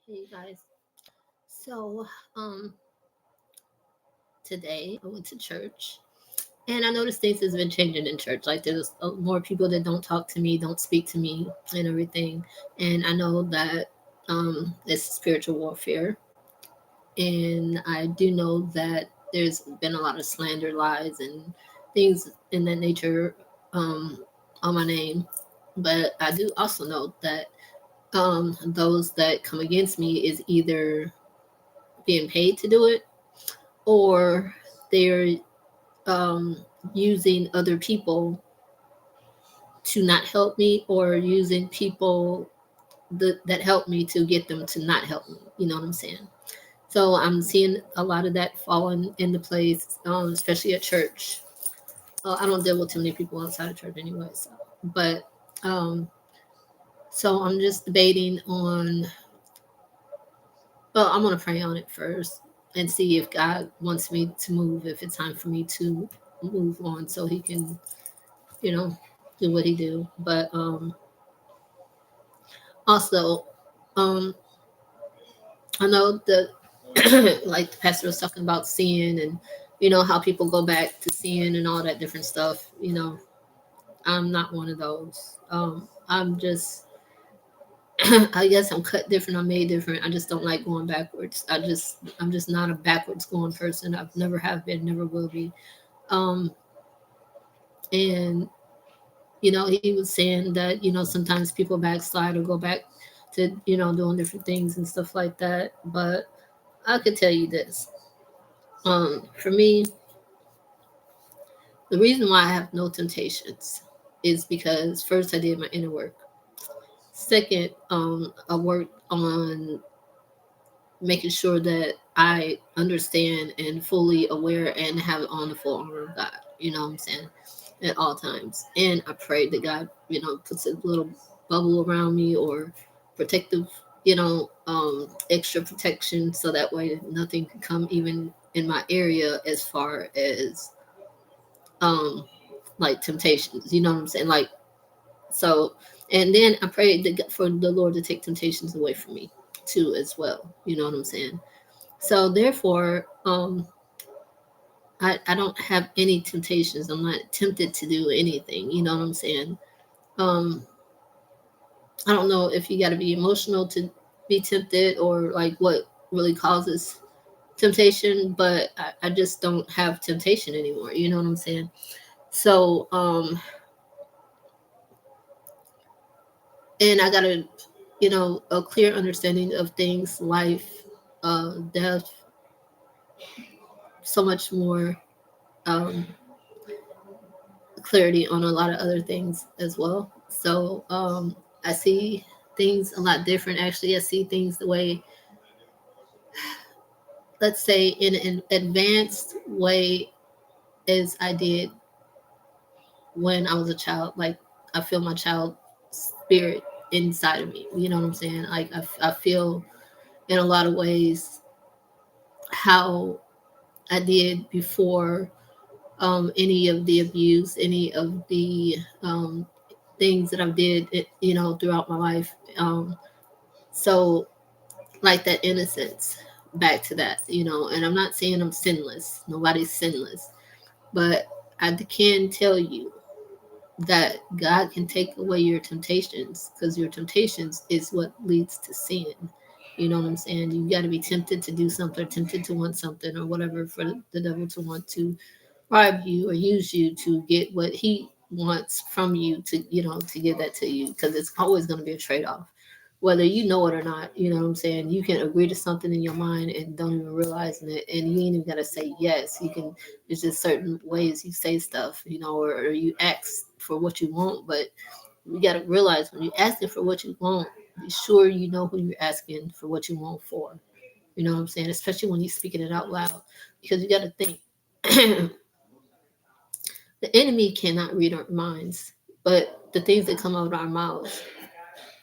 Hey guys. So, um, today I went to church and I noticed things has been changing in church. Like there's more people that don't talk to me, don't speak to me, and everything. And I know that it's spiritual warfare, and I do know that there's been a lot of slander, lies, and things in that nature on my name. But I do also know that those that come against me is either being paid to do it or they're um, using other people to not help me or using people that help me to get them to not help me. You know what I'm saying? So I'm seeing a lot of that falling into place, especially at church. I don't deal with too many people outside of church anyway. But um, so I'm just debating on. Well, I'm gonna pray on it first and see if God wants me to move. If it's time for me to move on, so He can you know, do what he do. But also, um, I know that like the pastor was talking about sin and how people go back to sin and all that different stuff. I'm not one of those. I'm just I guess I'm cut different. I'm made different. I just don't like going backwards. I'm just not a backwards going person. I've never have been, never will be. Um, and he was saying that sometimes people backslide or go back to doing different things and stuff like that. But I could tell you this: for me, the reason why I have no temptations is because first I did my inner work. Second, I worked on making sure that I understand and fully aware and have on the full armor of God. You know what I'm saying? At all times. And I pray that God, puts a little bubble around me or protective, extra protection so that way nothing can come even in my area as far as um like temptations. You know what I'm saying? Like so and then I prayed for the Lord to take temptations away from me too as well. You know what I'm saying? So therefore, I don't have any temptations. I'm not tempted to do anything. You know what I'm saying? Um, I don't know if you got to be emotional to be tempted or like what really causes temptation, but I just don't have temptation anymore. You know what I'm saying? So, and I got a clear understanding of things, life, death, so much more um, clarity on a lot of other things as well. So I see things a lot different. Actually, I see things the way, let's say, in an advanced way as I did when I was a child. Like I feel my child spirit inside of me. You know what I'm saying? Like I feel in a lot of ways how I did before any of the abuse, any of the things that I did, throughout my life. So, like that innocence, back to that, and I'm not saying I'm sinless. Nobody's sinless. But I can tell you that God can take away your temptations because your temptations is what leads to sin. You know what I'm saying? You got to be tempted to do something, tempted to want something, or whatever for the devil to want to bribe you or use you to get what he wants from you to give that to you because it's always going to be a trade-off whether you know it or not. You know what I'm saying? You can agree to something in your mind and don't even realizing it, and you ain't even got to say yes. You can. There's just certain ways you say stuff, or you ask for what you want, but you got to realize when you're asking for what you want, be sure you know who you're asking for what you want for. You know what I'm saying? Especially when you're speaking it out loud, because you got to think. The enemy cannot read our minds, but the things that come out of our mouths,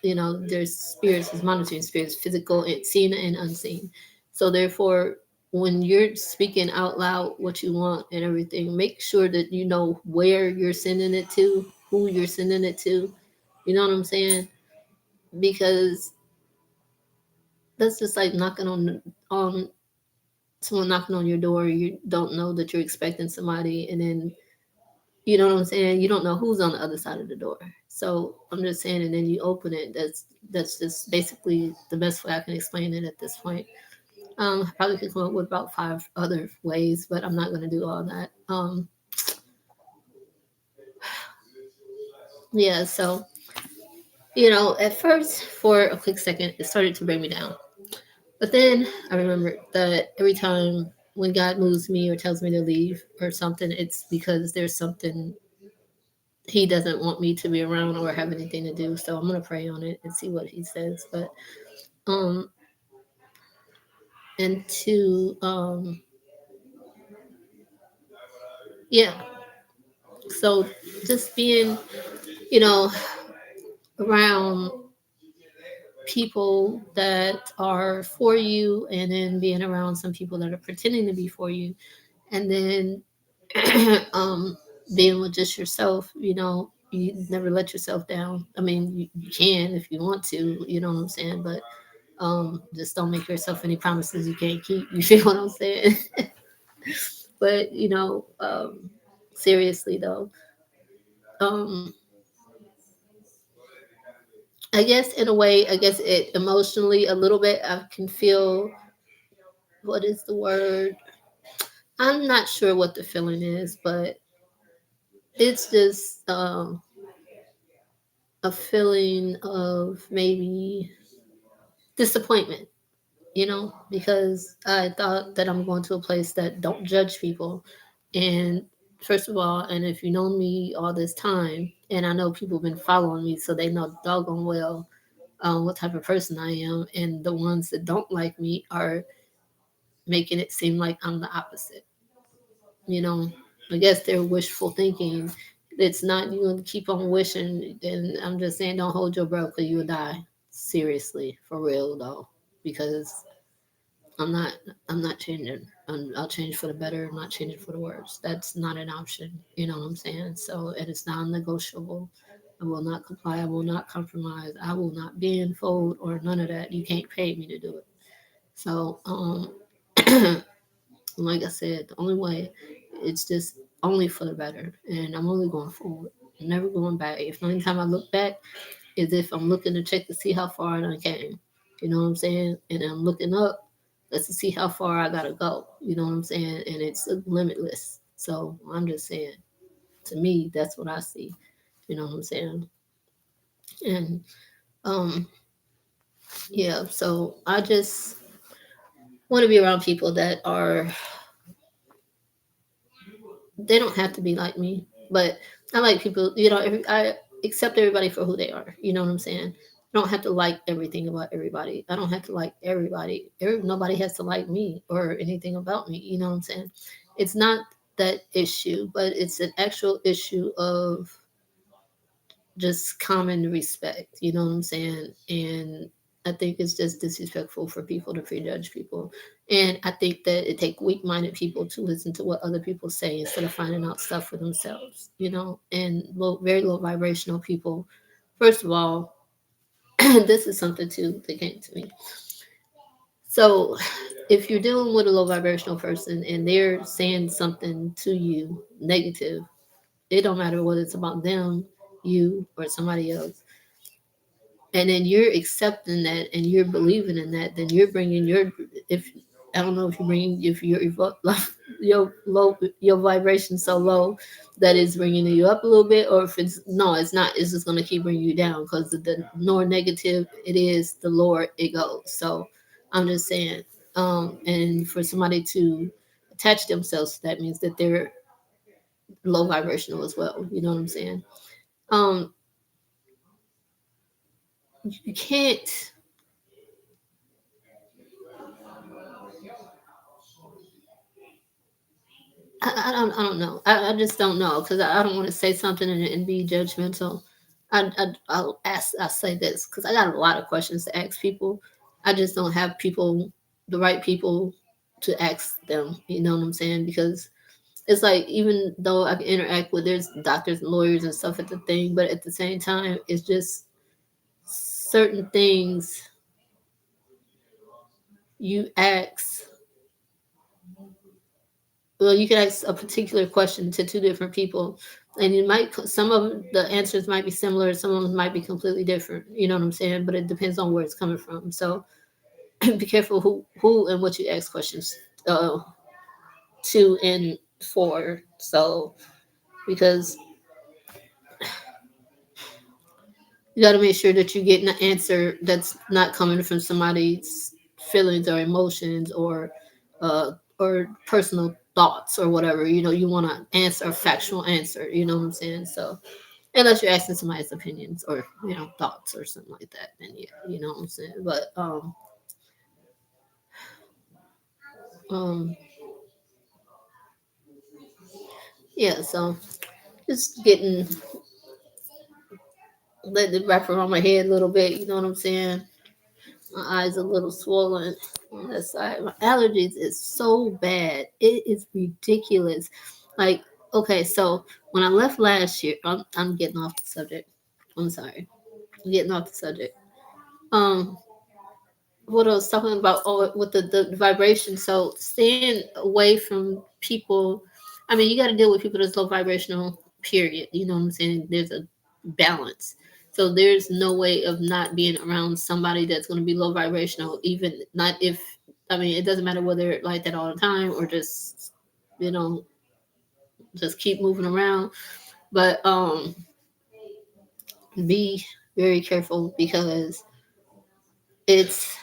there's spirits, there's monitoring spirits, physical and seen and unseen. So therefore, when you're speaking out loud what you want and everything, make sure that you know where you're sending it to, who you're sending it to. You know what I'm saying? Because that's just like knocking on someone knocking on your door. You don't know that you're expecting somebody, and then you know what I'm saying. You don't know who's on the other side of the door. So I'm just saying, and then you open it. That's just basically the best way I can explain it at this point. I probably could come up with about 5 other ways, but I'm not going to do all that. Yeah, so at first, for a quick second, it started to bring me down. But then I remember that every time when God moves me or tells me to leave or something, it's because there's something He doesn't want me to be around or have anything to do. So I'm gonna pray on it and see what He says. But um, and to yeah. So just being, you know, around people that are for you, and then being around some people that are pretending to be for you, and then um, being with just yourself. You never let yourself down. I mean, you can if you want to. You know what I'm saying? But just don't make yourself any promises you can't keep. You feel what I'm saying? But seriously though, um, I guess in a way, I guess it emotionally a little bit. I can feel, what is the word? I'm not sure what the feeling is, but it's just a feeling of maybe disappointment, because I thought that I'm going to a place that don't judge people. And first of all, and if you know me all this time, and I know people have been following me, so they know doggone well what type of person I am. And the ones that don't like me are making it seem like I'm the opposite. You know, I guess they're wishful thinking. It's not you gonna keep on wishing. And I'm just saying, don't hold your breath because you will die. Seriously, for real though, because I'm not. I'm not changing. I'll change for the better. I'm not changing for the worse. That's not an option. You know what I'm saying? So it is non-negotiable. I will not comply. I will not compromise. I will not bend, fold, or none of that. You can't pay me to do it. So, like I said, the only way, it's just only for the better, and I'm only going forward. I'm never going back. If the only time I look back is if I'm looking to check to see how far I came. You know what I'm saying? And I'm looking up just to see how far I gotta go. You know what I'm saying? And it's limitless. So I'm just saying, to me, that's what I see. You know what I'm saying? And um, yeah. So I just want to be around people that are. They don't have to be like me, but I like people. I accept everybody for who they are. You know what I'm saying? I don't have to like everything about everybody. I don't have to like everybody. Nobody has to like me or anything about me. You know what I'm saying? It's not that issue, but it's an actual issue of just common respect. You know what I'm saying? And I think it's just disrespectful for people to prejudge people. And I think that it takes weak-minded people to listen to what other people say instead of finding out stuff for themselves. And very low vibrational people. First of all, this is something too that came to me. So, if you're dealing with a low vibrational person and they're saying something to you negative, it don't matter whether it's about them, you, or somebody else, and then you're accepting that and you're believing in that, then you're bringing if I don't know if you bring if your your vibration so low that it's bringing you up a little bit, or if it's no, it's not. It's just gonna keep bringing you down because the more negative it is, the lower it goes. So I'm just saying, and for somebody to attach themselves to that means that they're low vibrational as well. You know what I'm saying? Um, you can't. I don't know. I just don't know because I don't want to say something and be judgmental. I'll say this because I got a lot of questions to ask people. I just don't have the right people to ask them. You know what I'm saying? Because it's like, even though I can interact with, there's doctors and lawyers and stuff at the thing, but at the same time, it's just certain things you ask, well, you can ask a particular question to two different people, and you might, some of the answers might be similar, some of them might be completely different. You know what I'm saying? But it depends on where it's coming from. So be careful who and what you ask questions to and for. So because you got to make sure that you're getting an answer that's not coming from somebody's feelings or emotions or personal thoughts or whatever. You know, you want to answer a factual answer. You know what I'm saying? So unless you're asking somebody's opinions or thoughts or something like that, then yeah, you know what I'm saying. But um yeah, so just getting letting it wrap around my head a little bit. You know what I'm saying? My eyes a little swollen on that side. My allergies is so bad. It is ridiculous. Like, okay, so when I left last year, I'm getting off the subject. I'm sorry. I'm getting off the subject. Um, what I was talking about, with the vibration. So staying away from people. I mean, you got to deal with people that's low vibrational. Period. You know what I'm saying? There's a balance. So there's no way of not being around somebody that's going to be low vibrational. Even not if, I mean, it doesn't matter whether they're like that all the time or just you know just keep moving around. But be very careful because it's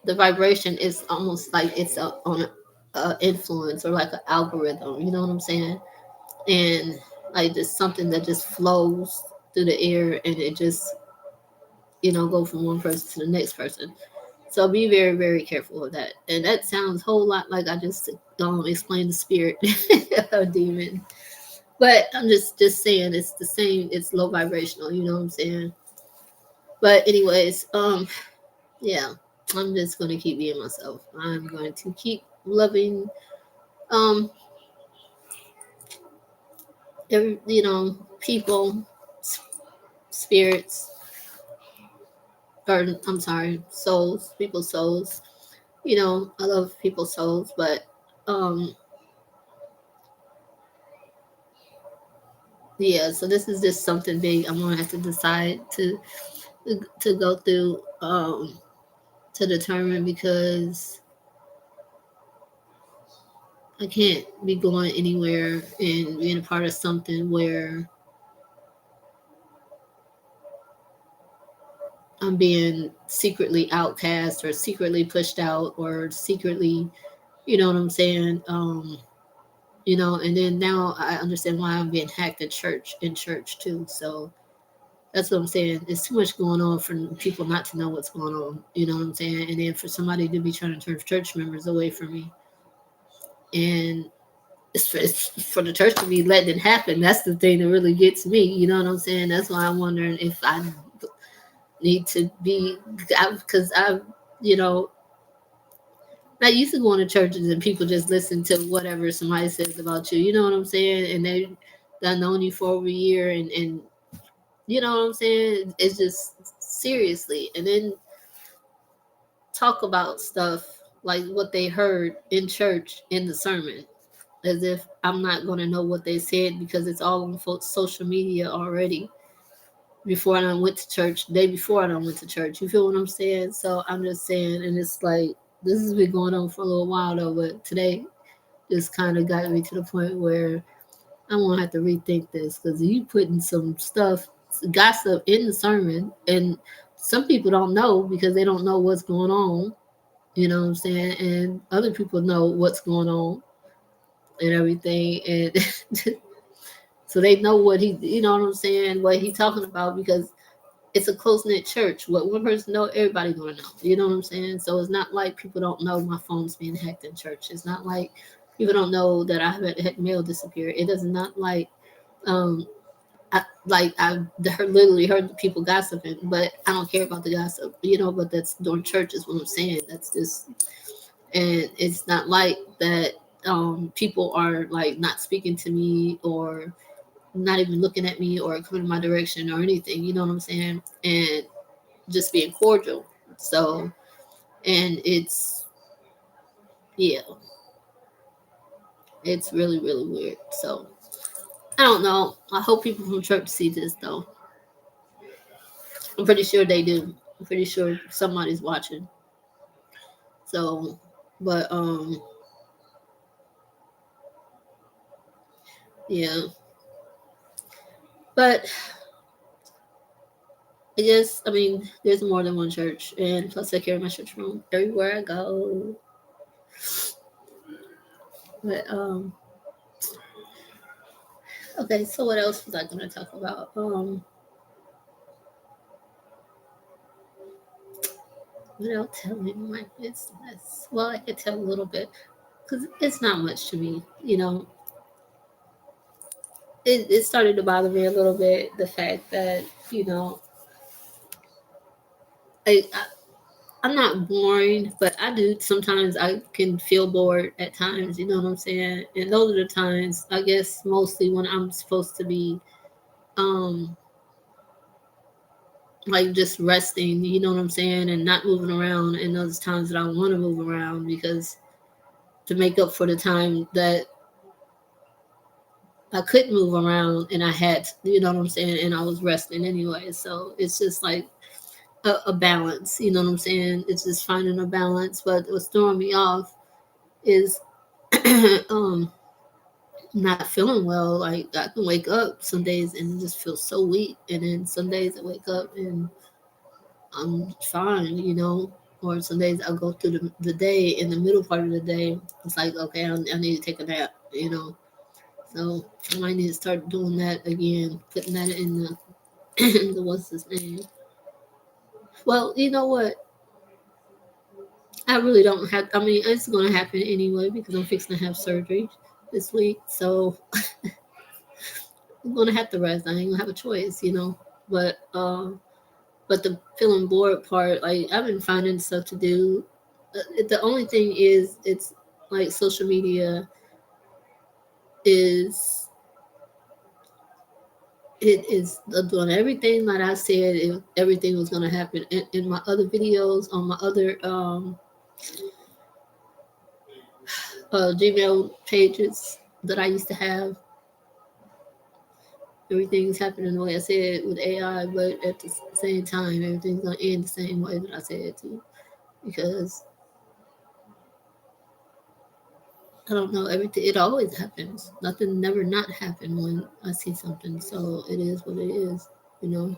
the vibration is almost like it's on a influence or like an algorithm. You know what I'm saying? And like just something that just flows through the air and it just go from one person to the next person. So be very very careful of that. And that sounds a whole lot like I just explained the spirit of demon. But I'm just saying it's the same. It's low vibrational. You know what I'm saying? But anyways, yeah, I'm just gonna keep being myself. I'm going to keep loving um people, spirits, or I'm sorry, souls, people's souls. I love people's souls, but um yeah, so this is just something big I'm gonna have to decide to go through to determine, because I can't be going anywhere and being a part of something where I'm being secretly outcast or secretly pushed out or secretly, you know what I'm saying? And then now I understand why I'm being hacked in church too. So that's what I'm saying. There's too much going on for people not to know what's going on. You know what I'm saying? And then for somebody to be trying to turn church members away from me. And it's for the church to be letting it happen. That's the thing that really gets me. You know what I'm saying? That's why I'm wondering if I need to be, because you know, I used to go into churches and people just listen to whatever somebody says about you. You know what I'm saying? And they done known you for over a year, and you know what I'm saying? It's just seriously, and then talk about stuff like what they heard in church in the sermon, as if I'm not going to know what they said because it's all on social media already. Before I done went to church, the day before I done went to church. You feel what I'm saying? So I'm just saying, and it's like this has been going on for a little while though, but today just kind of got me to the point where I'm gonna have to rethink this, because you putting some stuff, gossip in the sermon, and some people don't know because they don't know what's going on. You know what I'm saying? And other people know what's going on and everything, and so they know what you know what I'm saying, what he's talking about, because it's a close knit church. What one person know, everybody gonna know. You know what I'm saying? So it's not like people don't know my phone's being hacked in church. It's not like people don't know that I had mail disappear. It does not like um I literally heard the people gossiping, but I don't care about the gossip. But that's during church is what I'm saying. That's just, and it's not like that. People are like not speaking to me or not even looking at me or coming in my direction or anything. You know what I'm saying? And just being cordial. So, and it's Yeah, it's really, really weird. So I don't know. I hope people from church see this though. I'm pretty sure they do. I'm pretty sure somebody's watching. So, but yeah. But I guess I mean there's more than one church, and plus I carry my church home everywhere I go. But okay. So what else was I gonna talk about? Without telling my business. Well, I could tell a little bit because it's not much to me. You know, it started to bother me a little bit the fact that I I'm not boring, but I do sometimes I can feel bored at times. You know what I'm saying? And those are the times I guess mostly when I'm supposed to be um like just resting. You know what I'm saying? And not moving around. And those times that I want to move around because to make up for the time that I couldn't move around and I had, you know what I'm saying, and I was resting anyway. So it's just like a balance, you know what I'm saying? It's just finding a balance. But what's throwing me off is um not feeling well. Like I can wake up some days and just feel so weak, and then some days I wake up and I'm fine, you know. Or some days I go through the day in the middle part of the day. It's like okay, I need to take a nap, you know. So I might need to start doing that again, putting that in the the what's his name. Well, you know what? I really don't have. I mean, it's going to happen anyway because I'm fixing to have surgery this week. So I'm going to have to rest. I ain't going to have a choice, you know. But the feeling bored part, like I've been finding stuff to do. The only thing is, it's like social media is it is doing everything that I said. Everything was going to happen in my other videos on my other Gmail pages that I used to have. Everything's happening the way I said with AI, but at the same time, everything's gonna end the same way that I said it to. Because I don't know, everything it always happens. Nothing never not happen when I see something. So it is what it is, you know.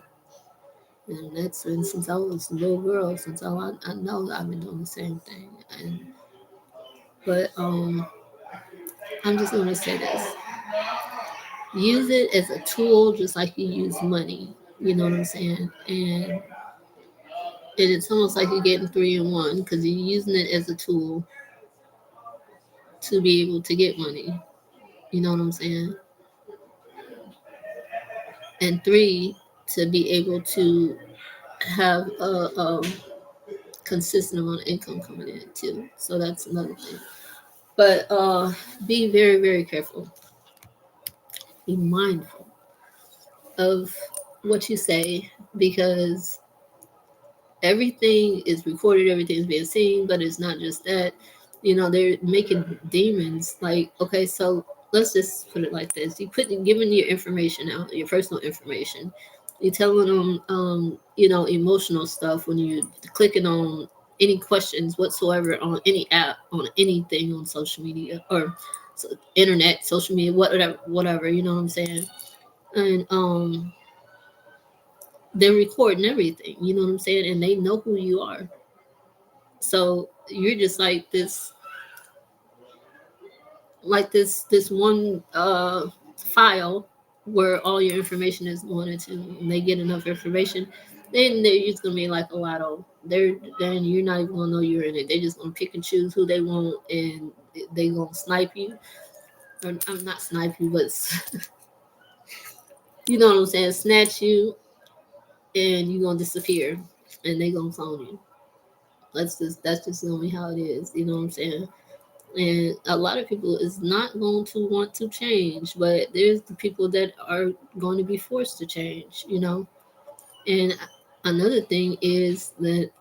And that's been since I was a little girl, since I know I've been doing the same thing. And but I'm just gonna say this. Use it as a tool just like you use money. You know what I'm saying? And it's almost like you're getting three in one because you're using it as a tool to be able to get money. You know what I'm saying? And three, to be able to have a consistent amount of income coming in too. So that's another thing. But be very, very careful. Be mindful of what you say because everything is recorded, everything's being seen, but it's not just that. You know, they're making demons like, okay, so let's just put it like this. You put giving your information out, your personal information. You're telling them emotional stuff when you're clicking on any questions whatsoever on any app, on anything on social media or internet, social media, whatever, you know what I'm saying? And they're recording everything, you know what I'm saying? And they know who you are. So you're just like this one file where all your information is going into, and they get enough information, then they're just gonna be like a lotto. Then you're not even gonna know you're in it. They're just gonna pick and choose who they want, and they gonna snipe you. Or I'm not snipe you, but you know what I'm saying, snatch you, and you gonna disappear, and they gonna clone you. That's just gonna be how it is. You know what I'm saying? And a lot of people is not going to want to change, but there's the people that are going to be forced to change, you know. And another thing is that,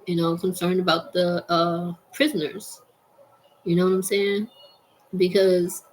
I'm concerned about the prisoners. You know what I'm saying? Because